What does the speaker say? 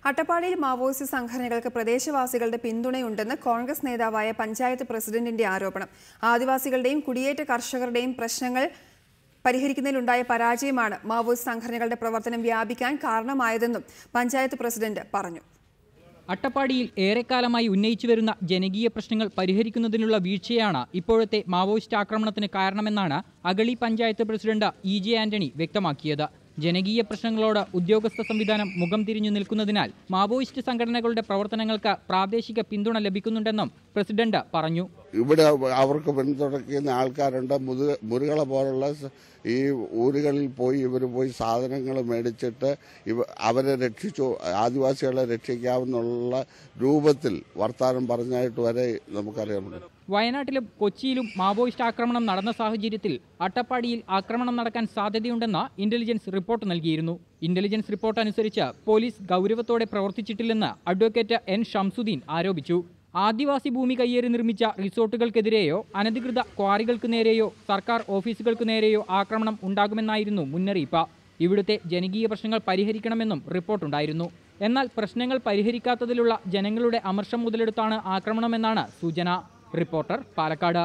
അട്ടപ്പാടിയിൽ മാവോയിസ്റ്റ് സംഘടനകൾക്ക് പ്രദേശവാസികളുടെ പിന്തുണയുണ്ടെന്ന് കോൺഗ്രസ് നേതാവായ പഞ്ചായത്ത് പ്രസിഡന്റിന്റെ ആരോപണം. ആദിവാസികളുടെയും കുടിയേറ്റ കർഷകരുടെയും പ്രശ്നങ്ങൾ പരിഹരിക്കുന്നതിലുണ്ടായ പരാജയമാണ് മാവോയിസ്റ്റ് സംഘടനകളുടെ പ്രവർത്തനം വ്യാപിക്കാൻ കാരണമായതെന്നും പഞ്ചായത്ത് പ്രസിഡന്റ് പറഞ്ഞു. അട്ടപ്പാടിയിൽ ഏറെക്കാലമായി ഉന്നയിച്ചു വരുന്ന ജനകീയ പ്രശ്നങ്ങൾ പരിഹരിക്കുന്നതിനുള്ള വീഴ്ചയാണ് ഇപ്പോഴത്തെ മാവോയിസ്റ്റ് ആക്രമണത്തിന് കാരണമെന്നാണ് അഗളി പഞ്ചായത്ത് പ്രസിഡന്റ് ഇ.ജെ. ആന്റണി വ്യക്തമാക്കിയത്. ജനകീയ പ്രശ്നങ്ങളോട് ഉദ്യോഗസ്ഥ സംവിധാനം മുഖം തിരിഞ്ഞു നിൽക്കുന്നതിനാൽ മാവോയിസ്റ്റ് സംഘടനകളുടെ പ്രവർത്തനങ്ങൾക്ക് പ്രാദേശിക പിന്തുണ ലഭിക്കുന്നുണ്ടെന്നും പ്രസിഡന്റ് പറഞ്ഞു. ഇവിടെ അവർക്ക് പിന്തുണയ്ക്കുന്ന ആൾക്കാരുണ്ട്. മുരുകള പോലുള്ള ഈ ഊരുകളിൽ പോയി സാധനങ്ങൾ മേടിച്ചിട്ട് അവരെ രക്ഷിച്ചു, ആദിവാസികളെ രക്ഷിക്കാമെന്നുള്ള രൂപത്തിൽ വർത്താനം പറഞ്ഞായിട്ട് വരെ നമുക്കറിയാമുണ്ട്. വയനാട്ടിലും കൊച്ചിയിലും മാവോയിസ്റ്റ് ആക്രമണം നടന്ന സാഹചര്യത്തിൽ അട്ടപ്പാടിയിൽ ആക്രമണം നടക്കാൻ സാധ്യതയുണ്ടെന്ന് ഇന്റലിജൻസ് റിപ്പോർട്ട് നൽകിയിരുന്നു. ഇന്റലിജൻസ് റിപ്പോർട്ട് അനുസരിച്ച് പോലീസ് ഗൗരവത്തോടെ പ്രവർത്തിച്ചിട്ടില്ലെന്ന് അഡ്വക്കേറ്റ് എൻ ഷംസുദ്ദീൻ ആരോപിച്ചു. ആദിവാസി ഭൂമി കയ്യേറി നിർമ്മിച്ച റിസോർട്ടുകൾക്കെതിരെയോ അനധികൃത ക്വാറികൾക്ക് നേരെയോ സർക്കാർ ഓഫീസുകൾക്ക് നേരെയോ ആക്രമണം ഉണ്ടാകുമെന്നായിരുന്നു മുന്നറിയിപ്പ്. ഇവിടുത്തെ ജനകീയ പ്രശ്നങ്ങൾ പരിഹരിക്കണമെന്നും റിപ്പോർട്ടുണ്ടായിരുന്നു. എന്നാൽ പ്രശ്നങ്ങൾ പരിഹരിക്കാത്തതിലുള്ള ജനങ്ങളുടെ അമർഷം മുതലെടുത്താണ് ആക്രമണമെന്നാണ് സൂചന. റിപ്പോർട്ടർ, പാലക്കാട്.